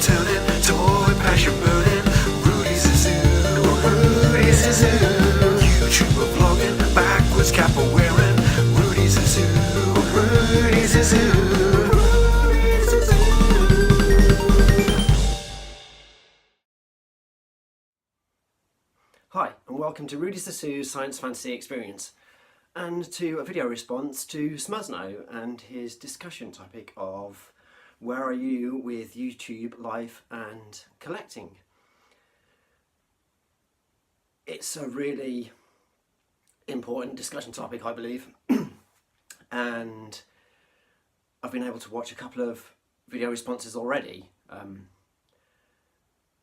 turning, toy passion burning. Rudy's a zoo, Rudy's a zoo. YouTuber vlogging, backwards cap wearing. Rudy's a zoo, Rudy's a zoo. Rudy's a zoo. Hi, and welcome to Rudy's the Zoo's Science Fantasy Experience, and to a video response to SMSNO and his discussion topic of where are you with YouTube, life and collecting. It's a really important discussion topic, I believe, and I've been able to watch a couple of video responses already. And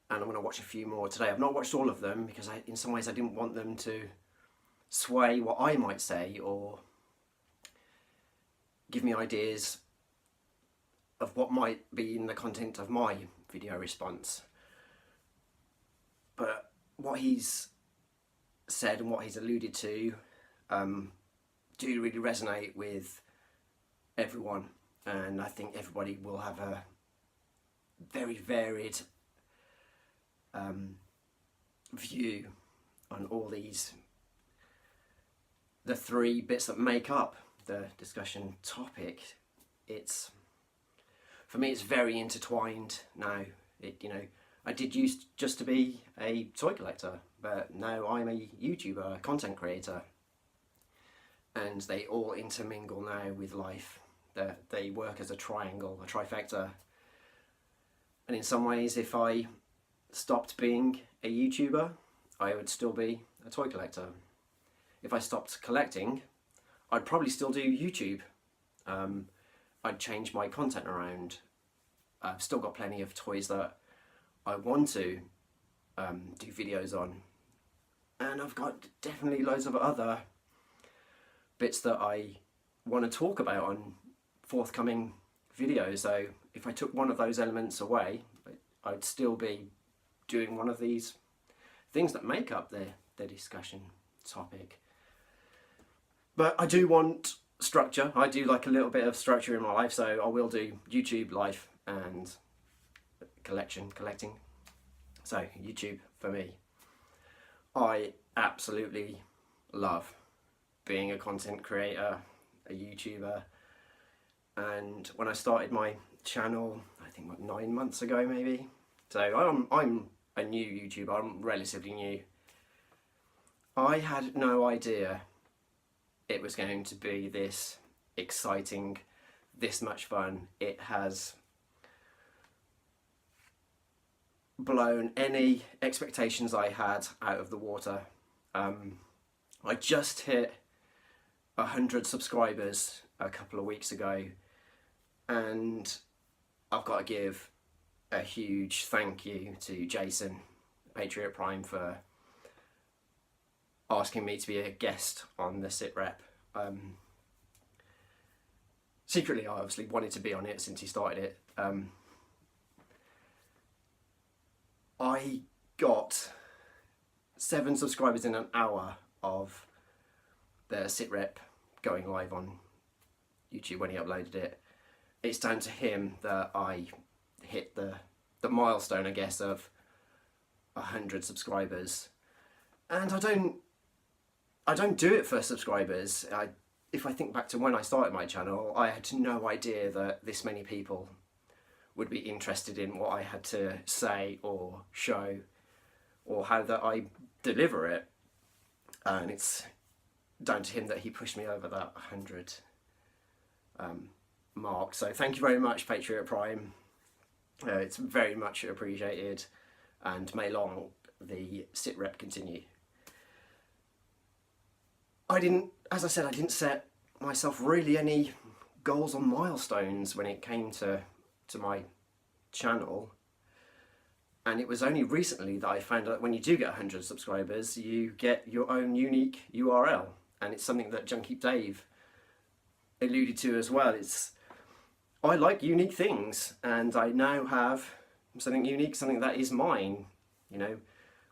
I'm going to watch a few more today. I've not watched all of them because in some ways I didn't want them to sway what I might say or give me ideas of what might be in the content of my video response. But what he's said and what he's alluded to do really resonate with everyone, and I think everybody will have a very varied view on all these, the three bits that make up the discussion topic. It's, for me, it's very intertwined now. I did used just to be a toy collector, but now I'm a YouTuber, a content creator, and they all intermingle now with life. They work as a triangle, a trifecta, and in some ways, if I stopped being a YouTuber, I would still be a toy collector. If I stopped collecting, I'd probably still do YouTube. I'd change my content around. I've still got plenty of toys that I want to do videos on, and I've got definitely loads of other bits that I want to talk about on forthcoming videos. So if I took one of those elements away, I'd still be doing one of these things that make up the discussion topic. But I do want structure. I do like a little bit of structure in my life, so I will do YouTube, life and collecting. So YouTube for me. I absolutely love being a content creator, a YouTuber, and when I started my channel, I think like 9 months ago maybe, so I'm a new YouTuber, I'm relatively new. I had no idea it was going to be this exciting, this much fun. It has blown any expectations I had out of the water. I just hit 100 subscribers a couple of weeks ago, and I've got to give a huge thank you to Jason, Patriot Prime, for asking me to be a guest on the SitRep. Secretly, I obviously wanted to be on it since he started it. I got 7 subscribers in an hour of the SitRep going live on YouTube when he uploaded it. It's down to him that I hit the milestone, I guess, of 100 subscribers. And I don't do it for subscribers. If I think back to when I started my channel, I had no idea that this many people would be interested in what I had to say or show, or how that I deliver it. And it's down to him that he pushed me over that 100 mark. So thank you very much, Patriot Prime. It's very much appreciated, and may long the SitRep continue. As I said, I didn't set myself really any goals or milestones when it came to my channel, and it was only recently that I found out when you do get 100 subscribers, you get your own unique URL, and it's something that Junkie Dave alluded to as well. I like unique things, and I now have something unique, something that is mine.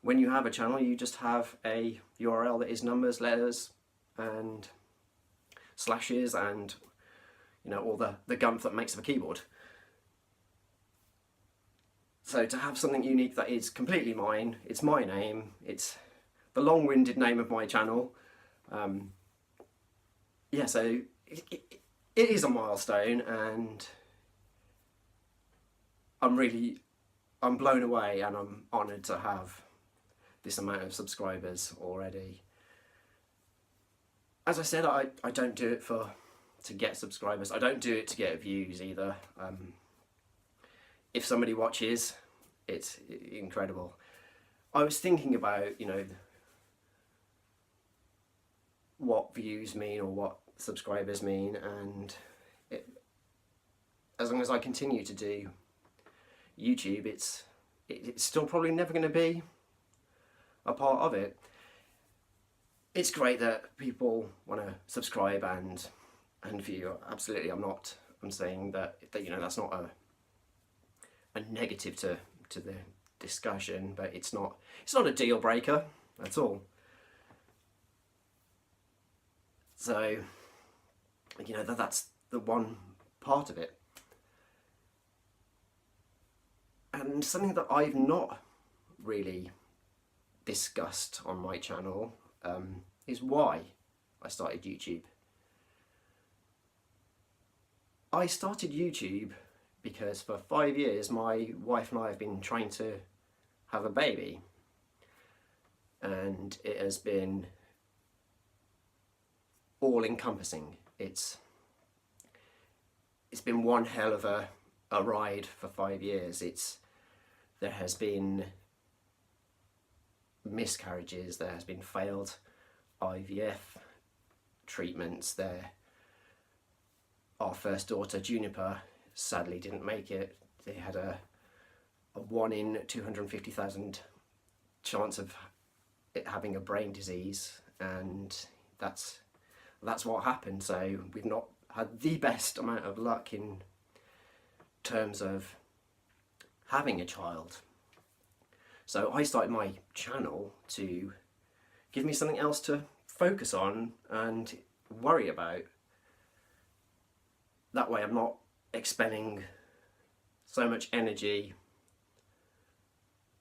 When you have a channel, you just have a URL that is numbers, letters and slashes and all the gumph that makes up a keyboard. So to have something unique that is completely mine, it's my name, it's the long-winded name of my channel. Yeah, so it is a milestone, and I'm blown away, and I'm honoured to have this amount of subscribers already. As I said, I don't do it to get subscribers. I don't do it to get views either. If somebody watches, it's incredible. I was thinking about, you know, what views mean or what subscribers mean, and as long as I continue to do YouTube, it's still probably never going to be a part of it. It's great that people want to subscribe and view. Absolutely, I'm saying that you know, that's not a negative to the discussion, but it's not a deal breaker at all. So, you know, that's the one part of it. And something that I've not really discussed on my channel is why I started YouTube. I started YouTube because for 5 years my wife and I have been trying to have a baby, and it has been all-encompassing. It's been one hell of a ride for 5 years. There has been miscarriages, there has been failed IVF treatments. Our first daughter, Juniper, sadly didn't make it. They had a 1 in 250,000 chance of it having a brain disease, and that's what happened. So we've not had the best amount of luck in terms of having a child. So I started my channel to give me something else to focus on and worry about. That way I'm not expending so much energy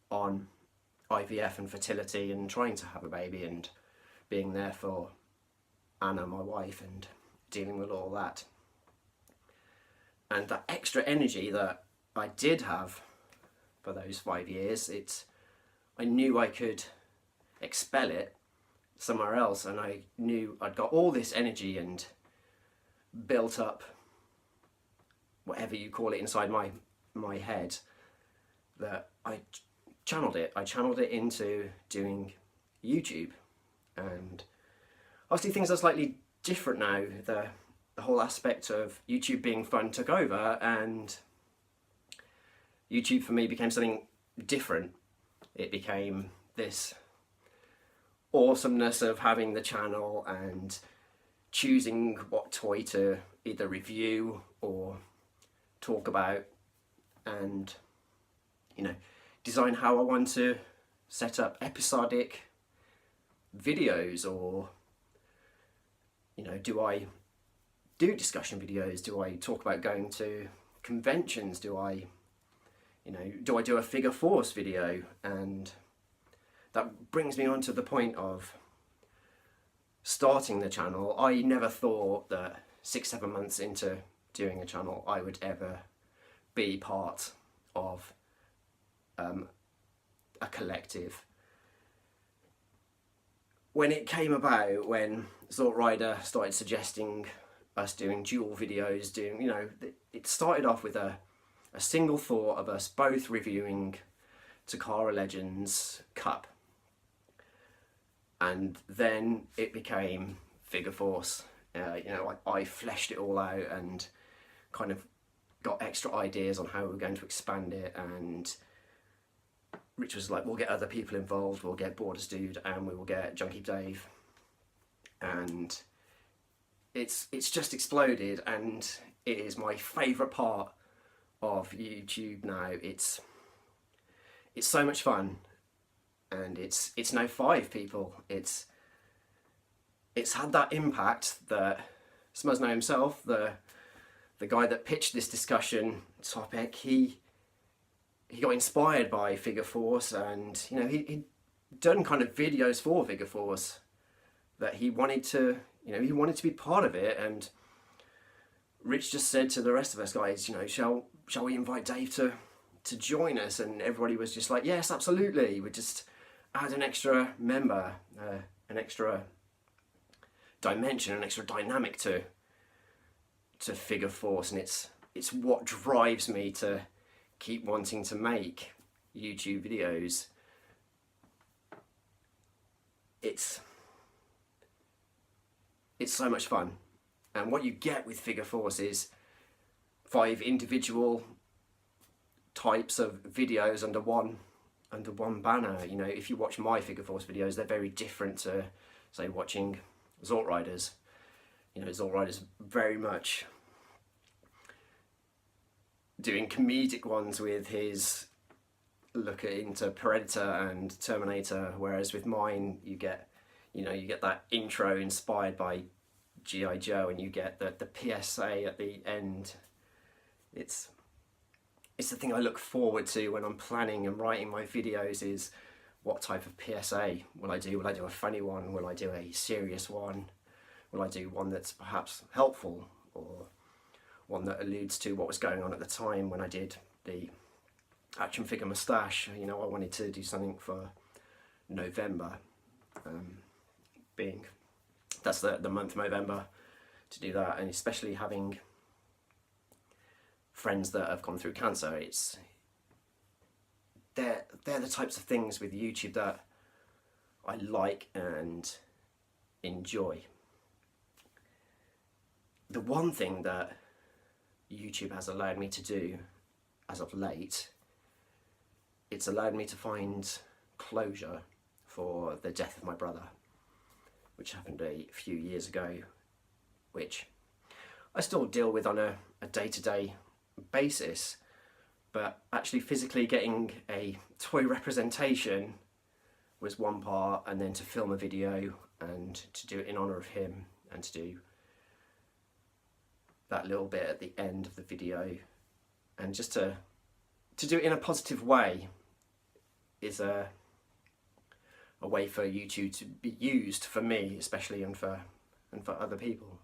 on IVF and fertility and trying to have a baby and being there for Anna, my wife, and dealing with all that. And that extra energy that I did have for those 5 years, I knew I could expel it somewhere else, and I knew I'd got all this energy and built up, whatever you call it, inside my head, that I channeled it into doing YouTube. And obviously things are slightly different now. The whole aspect of YouTube being fun took over, and YouTube for me became something different. It became this awesomeness of having the channel and choosing what toy to either review or talk about, and, you know, design how I want to set up episodic videos, or, you know, do I do discussion videos? Do I talk about going to conventions? Do I do a figure force video? And that brings me on to the point of starting the channel. I never thought that 6-7 months into doing a channel I would ever be part of a collective. When it came about, when Zort Rider started suggesting us doing dual videos, it started off with a single thought of us both reviewing Takara Legends Cup, and then it became Figure Force. I fleshed it all out and kind of got extra ideas on how we were going to expand it, and Rich was like, we'll get other people involved, we'll get Borders Dude, and we will get Junkie Dave, and it's just exploded, and it is my favourite part of YouTube now. It's so much fun, and it's now 5 people. It's had that impact that SMSNO himself, the guy that pitched this discussion topic, he he got inspired by Figure Force, and you know he'd done kind of videos for Figure Force that he wanted to, you know, he wanted to be part of it. And Rich just said to the rest of us guys, you know, shall we invite Dave to join us? And everybody was just like, yes, absolutely. We just add an extra member, an extra dimension, an extra dynamic to Figure Force, and it's what drives me to keep wanting to make YouTube videos. It's so much fun, and what you get with Figure Force is 5 individual types of videos under one banner. You know, if you watch my Figure Force videos, they're very different to, say, watching Zort Riders. You know, Zort Riders very much doing comedic ones with his look into Predator and Terminator, whereas with mine you get that intro inspired by G.I. Joe, and you get the PSA at the end. It's the thing I look forward to when I'm planning and writing my videos, is what type of PSA will I do? Will I do a funny one? Will I do a serious one? Will I do one that's perhaps helpful, or one that alludes to what was going on at the time when I did the action figure moustache? You know, I wanted to do something for November, being that's the month November, to do that, and especially having friends that have gone through cancer, they're the types of things with YouTube that I like and enjoy. The one thing that YouTube has allowed me to do as of late, it's allowed me to find closure for the death of my brother, which happened a few years ago, which I still deal with on a day-to-day basis, but actually physically getting a toy representation was one part, and then to film a video and to do it in honour of him, and to do that little bit at the end of the video, and just to do it in a positive way, is a way for YouTube to be used, for me especially, and for other people.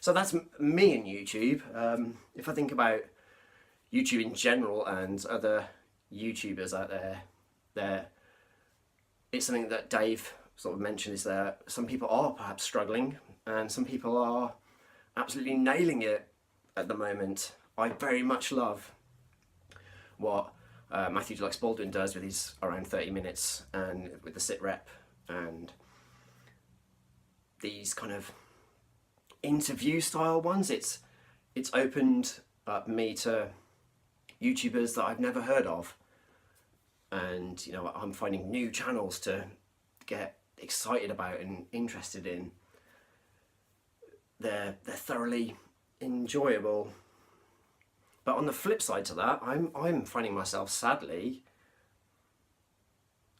So that's me and YouTube. If I think about YouTube in general and other YouTubers out there, it's something that Dave sort of mentioned, is that some people are perhaps struggling, and some people are absolutely nailing it at the moment. I very much love what Matthew Deluxe Baldwin does with his around 30 minutes, and with the sit rep, and these kind of interview style ones. It's opened up me to YouTubers that I've never heard of, and you know, I'm finding new channels to get excited about and interested in. They're thoroughly enjoyable. But on the flip side to that, I'm finding myself, sadly,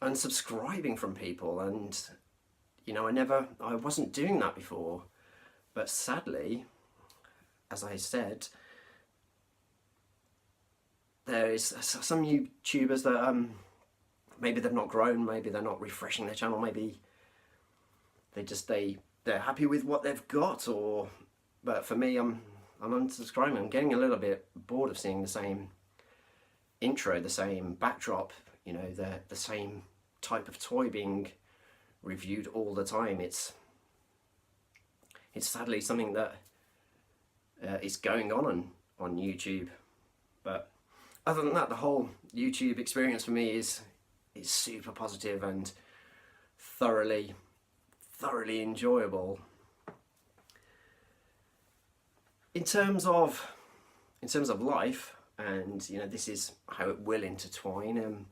unsubscribing from people, and you know, I wasn't doing that before, but sadly, as I said, there is some YouTubers that maybe they've not grown, maybe they're not refreshing their channel, maybe they're happy with what they've got, but for me, I'm unsubscribing. I'm getting a little bit bored of seeing the same intro, the same backdrop, you know, the same type of toy being reviewed all the time. It's sadly something that is going on YouTube. But other than that, the whole YouTube experience for me is super positive and thoroughly enjoyable. In terms of life, and you know, this is how it will intertwine.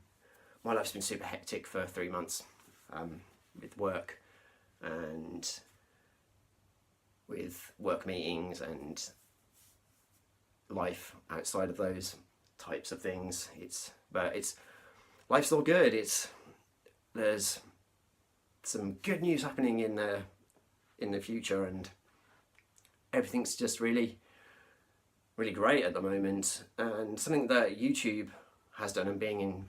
My life's been super hectic for 3 months, with work and with work meetings and life outside of those types of things. Life's all good. There's some good news happening in the future, and everything's just really great at the moment. And something that YouTube has done, and being in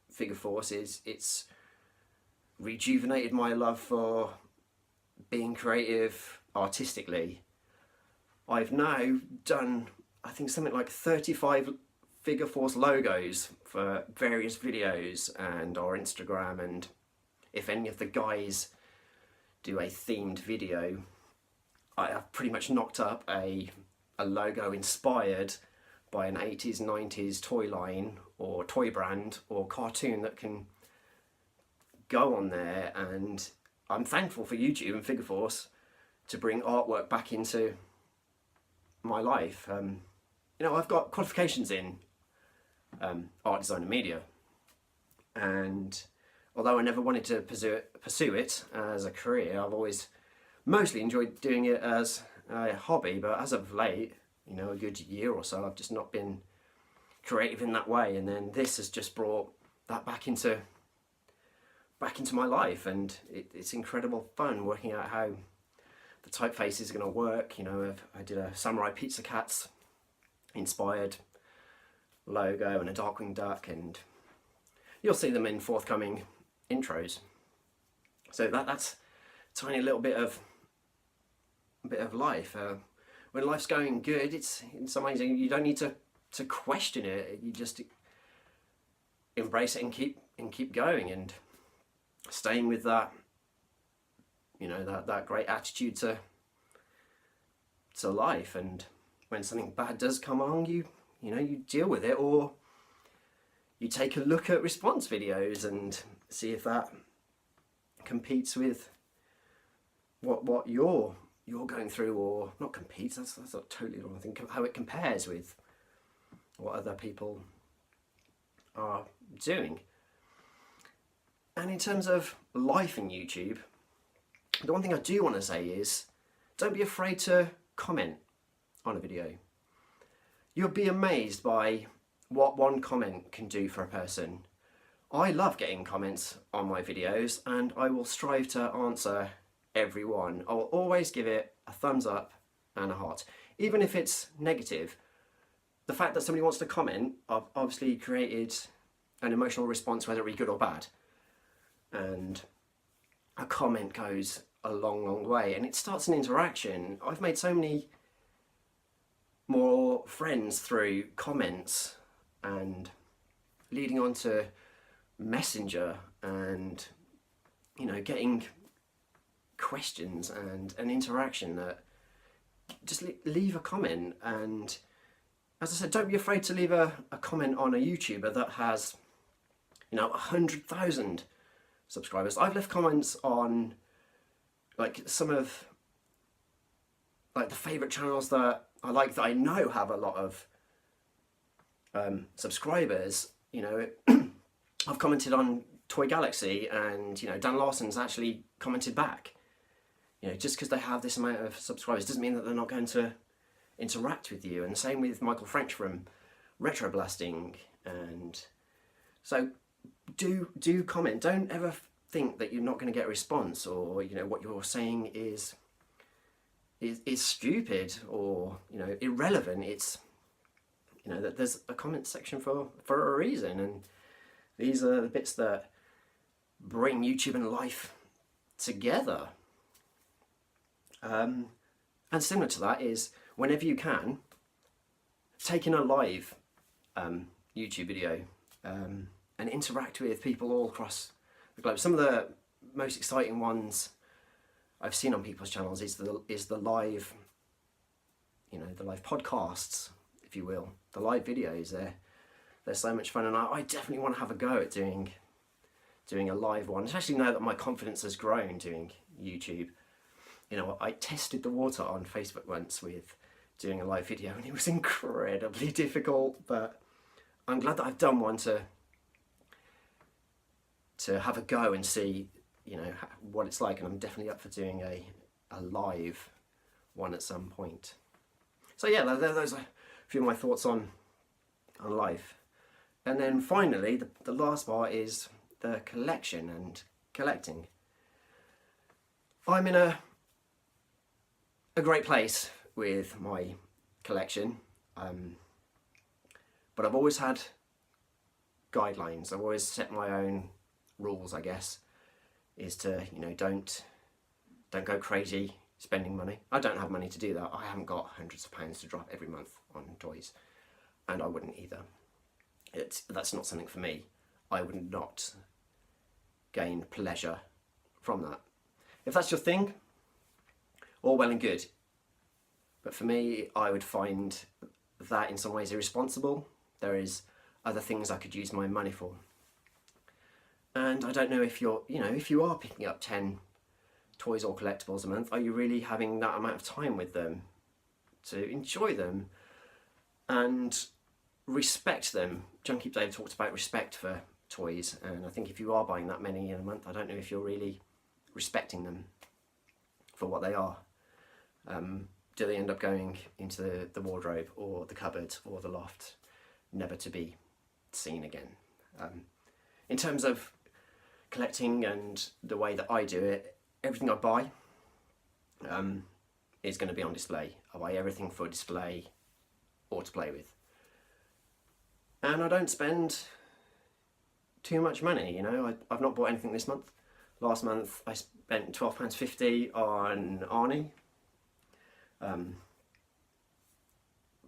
figure fours, is it's rejuvenated my love for being creative artistically. I've now done, I think, something like 35 figure fours logos for various videos and our Instagram, and if any of the guys do a themed video, I have pretty much knocked up a logo inspired by an 80s, 90s toy line or toy brand or cartoon that can go on there. And I'm thankful for YouTube and Figure Force to bring artwork back into my life. You know, I've got qualifications in art design and media, and although I never wanted to pursue it as a career, I've always mostly enjoyed doing it as a hobby. But as of late, you know, a good year or so, I've just not been creative in that way, and then this has just brought that back into my life, and it's incredible fun working out how the typeface is going to work. You know, I did a Samurai Pizza Cats inspired logo and a Darkwing Duck, and you'll see them in forthcoming intros. So that's a tiny little bit of life. When life's going good, it's amazing. You don't need to question it. You just embrace it and keep going, and staying with that, you know, that great attitude to life. And when something bad does come along, you know, you deal with it, or you take a look at response videos and see if that competes with what you're going through, or not competes, that's a totally wrong thing, how it compares with what other people are doing. And in terms of life in YouTube, the one thing I do want to say is, don't be afraid to comment on a video. You'll be amazed by what one comment can do for a person. I love getting comments on my videos, and I will strive to answer every one. I will always give it a thumbs up and a heart. Even if it's negative, the fact that somebody wants to comment, I've obviously created an emotional response, whether it be good or bad. And a comment goes a long way, and it starts an interaction. I've made so many more friends through comments, and leading on to Messenger, and, you know, getting questions and an interaction. That just leave a comment. And as I said, don't be afraid to leave a comment on a YouTuber that has, you know, 100,000 subscribers. I've left comments on like some of like the favourite channels that I like, that I know have a lot of subscribers. You know, I've commented on Toy Galaxy, and, you know, Dan Larson's actually commented back. You know, just because they have this amount of subscribers doesn't mean that they're not going to interact with you. And the same with Michael French from Retro Blasting. And so do comment. Don't ever think that you're not going to get a response, or, you know, what you're saying is stupid or, you know, irrelevant. It's, you know, that there's a comment section for a reason, and these are the bits that bring YouTube and life together. And similar to that is, whenever you can, take in a live YouTube video and interact with people all across the globe. Some of the most exciting ones I've seen on people's channels is the live, you know, the live podcasts, if you will, the live videos. They're so much fun, and I definitely want to have a go at doing a live one, especially now that my confidence has grown doing YouTube. You know, I tested the water on Facebook once with doing a live video, and it was incredibly difficult, but I'm glad that I've done one to have a go and see, you know, what it's like, and I'm definitely up for doing a live one at some point. So yeah, those are a few of my thoughts on life. And then finally, the last part is the collection and collecting. I'm in a great place with my collection, but I've always had guidelines. I've always set my own rules, I guess, is to, you know, don't go crazy spending money. I don't have money to do that. I haven't got hundreds of pounds to drop every month on toys, and I wouldn't either. That's not something for me. I would not gain pleasure from that. If that's your thing, all well and good. But for me, I would find that in some ways irresponsible. There is other things I could use my money for. And I don't know if you're, you know, if you are picking up 10 toys or collectibles a month, are you really having that amount of time with them to enjoy them and respect them? Junkie Dave talked about respect for toys, and I think if you are buying that many in a month, I don't know if you're really respecting them for what they are. Do they end up going into the wardrobe or the cupboard or the loft, never to be seen again? In terms of collecting and the way that I do it, everything I buy is going to be on display. I buy everything for display or to play with. And I don't spend too much money, you know. I've not bought anything this month. Last month I spent £12.50 on Arnie.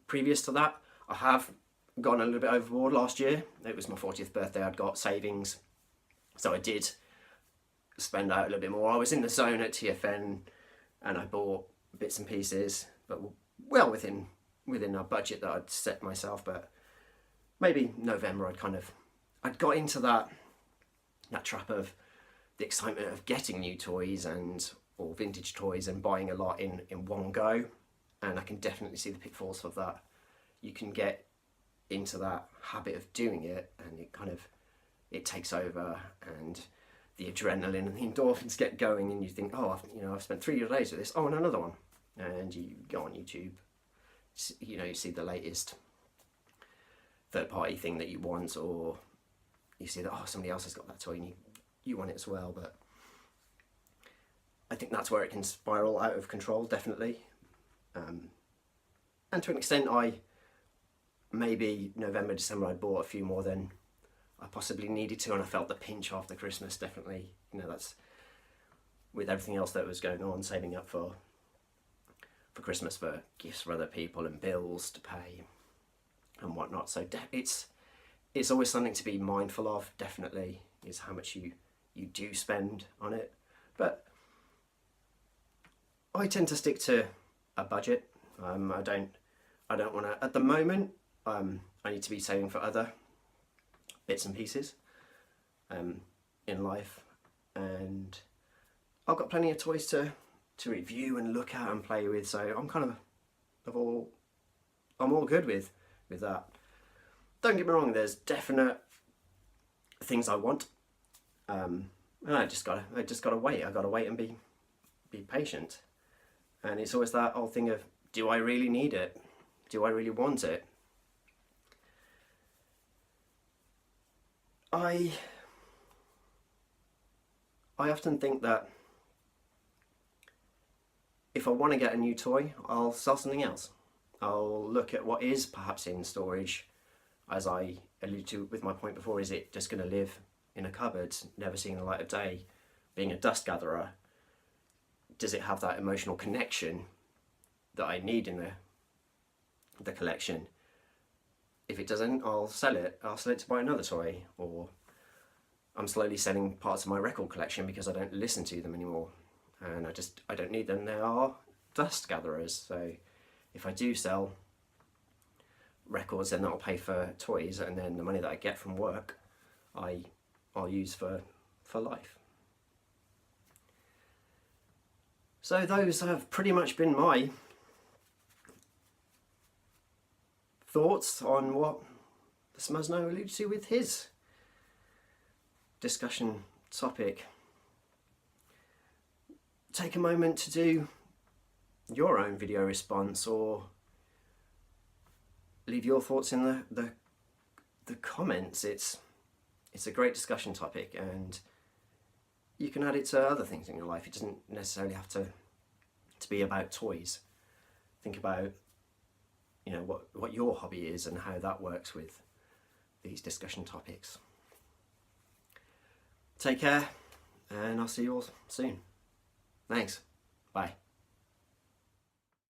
Previous to that, I have gone a little bit overboard last year. It was my 40th birthday, I'd got savings, so I did spend out a little bit more. I was in the zone at TFN and I bought bits and pieces, but well within a budget that I'd set myself. But maybe November I'd got into that trap of the excitement of getting new toys or vintage toys and buying a lot in one go, and I can definitely see the pitfalls of that. You can get into that habit of doing it, and it takes over, and the adrenaline and the endorphins get going, and you think, oh, I've spent 3 days with this. Oh, and another one, and you go on YouTube, you see the latest third-party thing that you want, or you see that somebody else has got that toy and you want it as well. But I think that's where it can spiral out of control, definitely. And to an extent, maybe November, December, I bought a few more than I possibly needed to, and I felt the pinch after Christmas, definitely. That's with everything else that was going on, saving up for Christmas, for gifts for other people and bills to pay and whatnot. So it's always something to be mindful of, definitely, is how much you do spend on it. But I tend to stick to a budget. I don't want to, at the moment, I need to be saving for other bits and pieces in life, and I've got plenty of toys to review and look at and play with, so I'm all good with that. Don't get me wrong, there's definite things I want, and I just gotta wait. I gotta wait and be patient. And it's always that old thing of, do I really need it? Do I really want it? I often think that if I want to get a new toy, I'll sell something else. I'll look at what is perhaps in storage, as I alluded to with my point before. Is it just going to live in a cupboard, never seeing the light of day, being a dust gatherer? Does it have that emotional connection that I need in the collection? If it doesn't, I'll sell it. I'll sell it to buy another toy, or I'm slowly selling parts of my record collection because I don't listen to them anymore, and I don't need them. They are dust gatherers. So if I do sell records, then that'll pay for toys, and then the money that I get from work, I'll use for life. So those have pretty much been my thoughts on what the SMSNO alluded to with his discussion topic. Take a moment to do your own video response, or leave your thoughts in the comments. It's a great discussion topic, and you can add it to other things in your life. It doesn't necessarily have to be about toys. Think about what your hobby is and how that works with these discussion topics. Take care, and I'll see you all soon. Thanks. Bye.